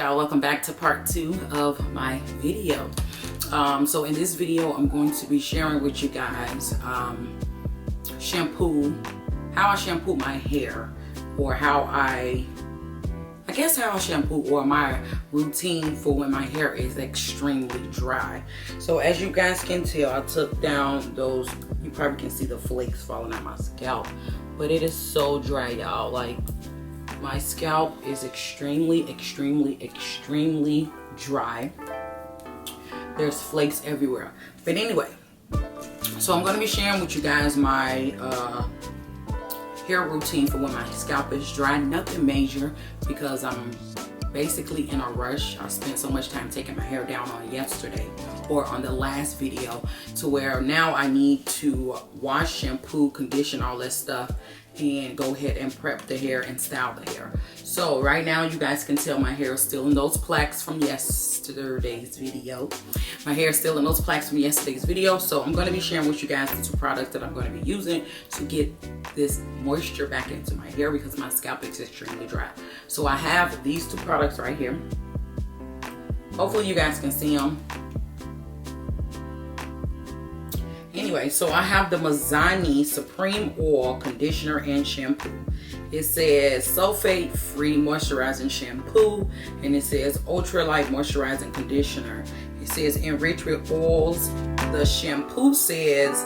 y'all, welcome back to part 2 of my video. So in this video I'm going to be sharing with you guys how I shampoo my hair, or how I shampoo, or my routine for when my hair is extremely dry. So as you guys can tell, I took down those, you probably can see the flakes falling on my scalp, but it is so dry, y'all. Like, my scalp is extremely dry. There's flakes everywhere. But anyway, so I'm going to be sharing with you guys my hair routine for when my scalp is dry. Nothing major, because I'm basically in a rush. I spent so much time taking my hair down on yesterday, or on the last video, to where now I need to wash, shampoo, condition, all that stuff, and go ahead and prep the hair and style the hair. So right now you guys can tell my hair is still in those plaques from yesterday's video. My hair is still in those plaques from yesterday's video. So I'm going to be sharing with you guys the 2 products that I'm going to be using to get this moisture back into my hair, because my scalp is extremely dry. So I have these 2 products right here. Hopefully you guys can see them. Anyway, so I have the MIZANI Supreme Oil Conditioner and Shampoo. It says sulfate-free moisturizing shampoo, and it says ultralight moisturizing conditioner. It says enriched with oils. The shampoo says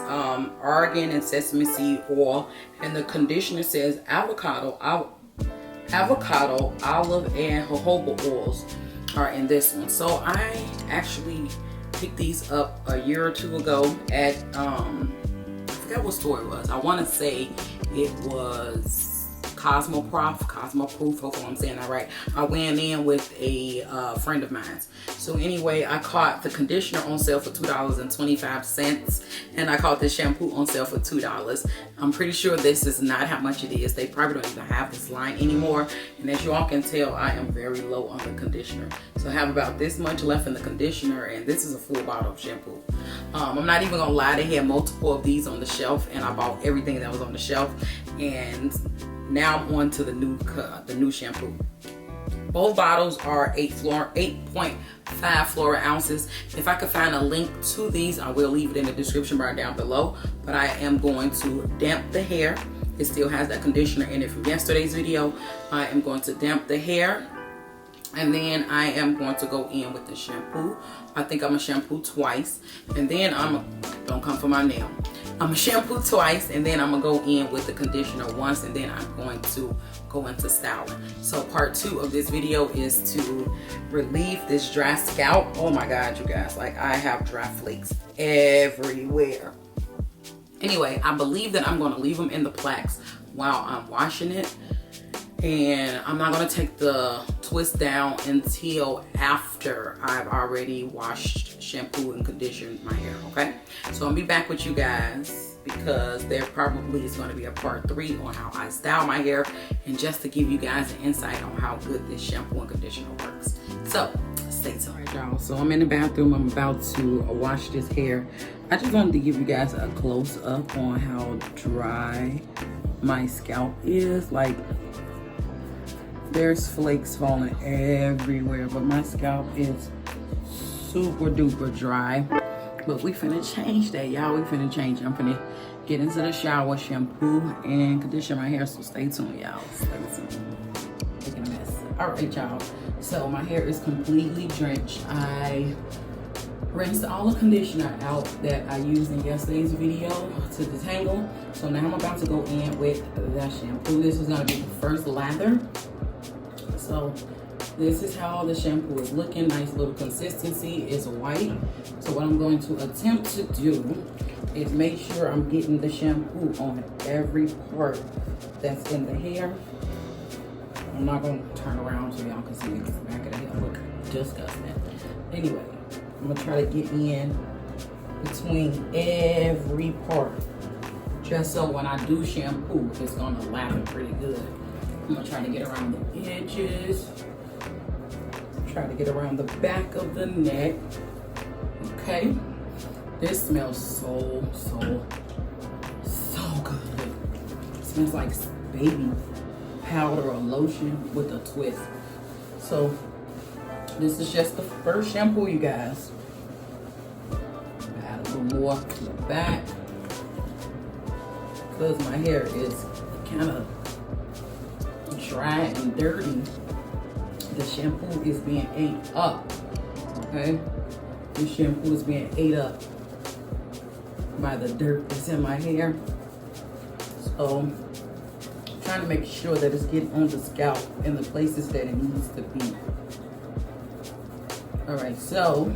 argan and sesame seed oil, and the conditioner says avocado, olive, and jojoba oils are in this one. So I actually picked these up a year or 2 ago at I forgot what store it was. I want to say it was Cosmoproof, hopefully I'm saying that right. I went in with a friend of mine. So anyway, I caught the conditioner on sale for $2.25, and I caught the shampoo on sale for $2. I'm pretty sure this is not how much it is. They probably don't even have this line anymore. And as you all can tell, I am very low on the conditioner. So I have about this much left in the conditioner, and this is a full bottle of shampoo. I'm not even gonna lie, they had multiple of these on the shelf, and I bought everything that was on the shelf. And now I'm on to the new shampoo. Both bottles are 8.5 flora ounces. If I could find a link to these, I will leave it in the description bar down below. But I am going to damp the hair. It still has that conditioner in it from yesterday's video. I am going to damp the hair, and then I am going to go in with the shampoo. I think I'm gonna shampoo twice, and then don't come for my nail. I'm gonna shampoo twice, and then I'm gonna go in with the conditioner once, and then I'm going to go into styling. So part 2 of this video is to relieve this dry scalp. Oh my God, you guys, like, I have dry flakes everywhere. Anyway, I believe that I'm gonna leave them in the plaques while I'm washing it. And I'm not going to take the twist down until after I've already washed, shampoo, and conditioned my hair, okay? So I'll be back with you guys, because there probably is going to be a part 3 on how I style my hair, and just to give you guys an insight on how good this shampoo and conditioner works. So stay tuned. All right, y'all, so I'm in the bathroom. I'm about to wash this hair. I just wanted to give you guys a close-up on how dry my scalp is. Like, there's flakes falling everywhere, but my scalp is super duper dry. But we finna change that, y'all. We finna change. I'm finna get into the shower, shampoo, and condition my hair. So stay tuned, y'all. Stay tuned. Making a mess. All right, y'all. So my hair is completely drenched. I rinsed all the conditioner out that I used in yesterday's video to detangle. So now I'm about to go in with the shampoo. This is gonna be the first lather. So this is how the shampoo is looking. Nice little consistency. It's white. So what I'm going to attempt to do is make sure I'm getting the shampoo on every part that's in the hair. I'm not going to turn around so y'all can see the back of the hair. Look disgusting. Anyway, I'm going to try to get in between every part, just so when I do shampoo, it's going to lather pretty good. I'm gonna try to get around the edges, try to get around the back of the neck. Okay, this smells so good. It smells like baby powder or lotion with a twist. So This is just the first shampoo, you guys. Add a little more to the back because my hair is kind of dry and dirty. The shampoo is being ate up. Okay, this shampoo is being ate up by the dirt that's in my hair. So I'm trying to make sure that it's getting on the scalp in the places that it needs to be. All right, so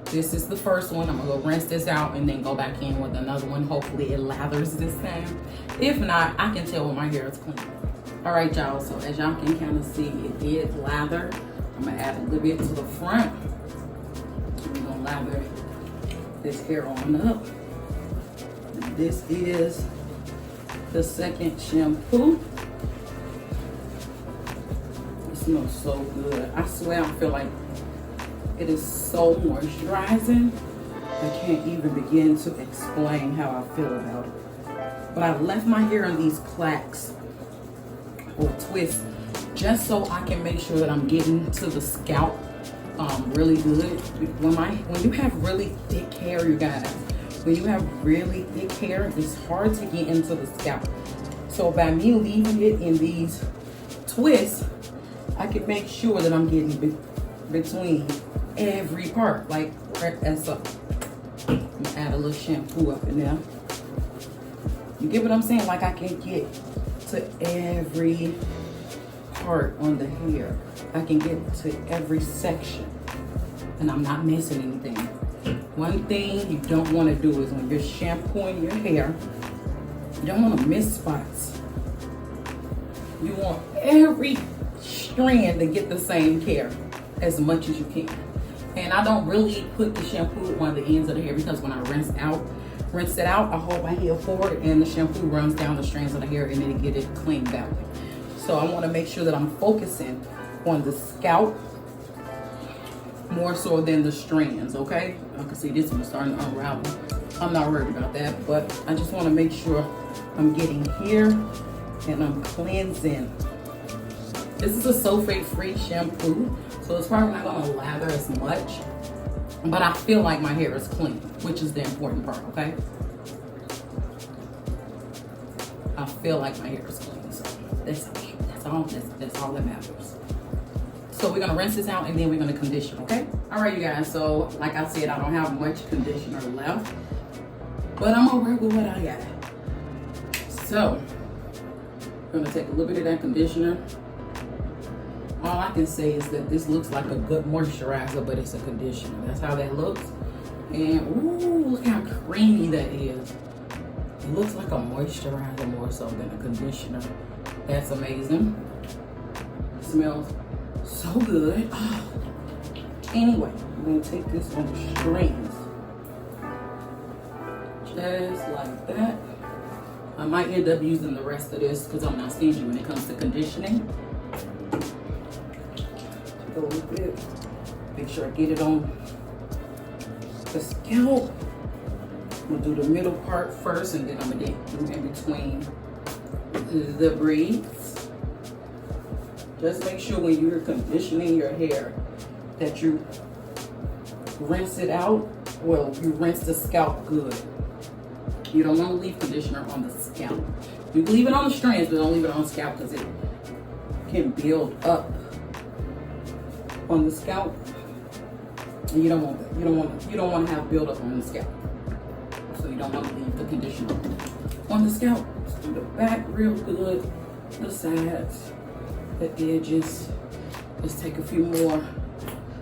this is the first one. I'm gonna go rinse this out and then go back in with another one. Hopefully it lathers this time. If not, I can tell when my hair is clean. All right, y'all, so as y'all can kind of see, it did lather. I'm gonna add a little bit to the front. I'm gonna lather this hair on up. And this is the second shampoo. It smells so good. I swear I feel like it is so moisturizing. I can't even begin to explain how I feel about it. But I left my hair in these plaques or twists just so I can make sure that I'm getting to the scalp really good. When you have really thick hair, you guys, when you have really thick hair, it's hard to get into the scalp. So by me leaving it in these twists, I can make sure that I'm getting between every part, like right as up. I'm gonna add a little shampoo up in there. You get what I'm saying? Like I can get to every part on the hair. I can get to every section and I'm not missing anything. One thing you don't want to do is when you're shampooing your hair, you don't want to miss spots. You want every strand to get the same care as much as you can. And I don't really put the shampoo on the ends of the hair because when I rinse it out, I hold my hair forward and the shampoo runs down the strands of the hair and then get it cleaned that way. So I want to make sure that I'm focusing on the scalp more so than the strands, okay? I can see this one starting to unravel. I'm not worried about that, but I just want to make sure I'm getting here and I'm cleansing. This is a sulfate-free shampoo, so it's probably not going to lather as much, but I feel like my hair is clean, which is the important part, okay? I feel like my hair is clean, so that's all that matters. So we're gonna rinse this out and then we're gonna condition, okay? All right, you guys, so like I said, I don't have much conditioner left, but I'm gonna work with what I got. So, I'm gonna take a little bit of that conditioner. All I can say is that this looks like a good moisturizer, but it's a conditioner. That's how that looks. And ooh, look how creamy that is. It looks like a moisturizer more so than a conditioner. That's amazing. It smells so good. Oh. Anyway, I'm gonna take this on the strings. Just like that. I might end up using the rest of this because I'm not stingy when it comes to conditioning. Go a little bit. Make sure I get it on the scalp. I'm gonna do the middle part first and then I'm gonna do in between the braids. Just make sure when you're conditioning your hair that you rinse it out. Well, you rinse the scalp good. You don't want to leave conditioner on the scalp. You can leave it on the strands, but don't leave it on the scalp because it can build up on the scalp. And you don't want that. You don't want to have build up on the scalp. So you don't want to leave the conditioner on the scalp. Just do the back real good, the sides, the edges. Let's take a few more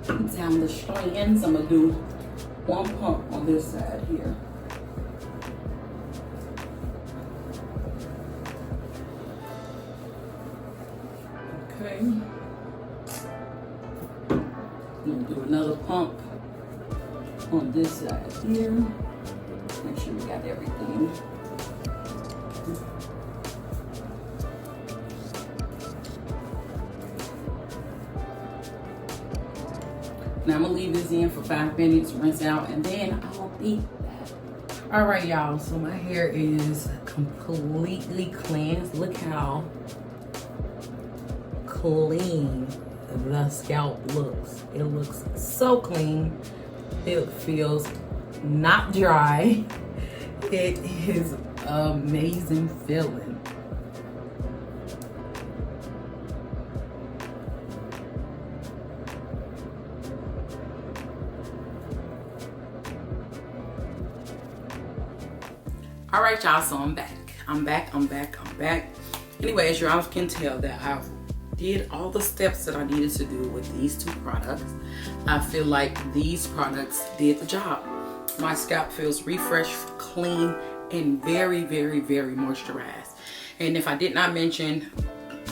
down the strands. I'm gonna do one pump on this side here. Okay. I'm gonna do another pump on this side here. Make sure we got everything. Now I'm gonna leave this in for 5 minutes, rinse out, and then I'll be back. All right, y'all, so my hair is completely cleansed. Look how clean the scalp looks. It looks so clean. It feels not dry. It is amazing feeling. All right, y'all, so I'm back. Anyway, as y'all can tell that I did all the steps that I needed to do with these two products. I feel like these products did the job. My scalp feels refreshed, clean, and very, very, very moisturized. And if I did not mention,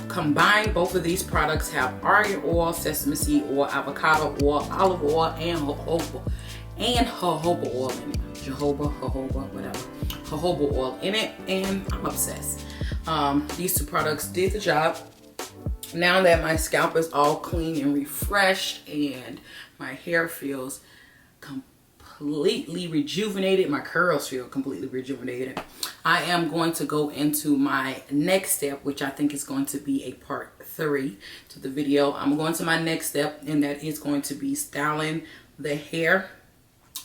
combine both of these products have argan oil, sesame seed oil, avocado oil, olive oil, and jojoba oil in it. Jojoba oil in it, and I'm obsessed. These two products did the job. Now that my scalp is all clean and refreshed and my hair feels completely rejuvenated, my curls feel completely rejuvenated, I am going to go into my next step, which I think is going to be a part 3 to the video. I'm going to my next step, and that is going to be styling the hair.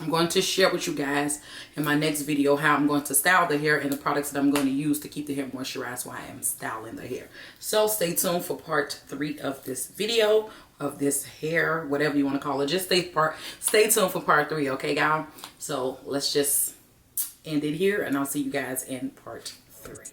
I'm going to share with you guys in my next video how I'm going to style the hair and the products that I'm going to use to keep the hair moisturized while I am styling the hair. So stay tuned for part 3 of this video, of this hair, whatever you want to call it. Just stay tuned for part 3, okay, guys? So let's just end it here, and I'll see you guys in part 3.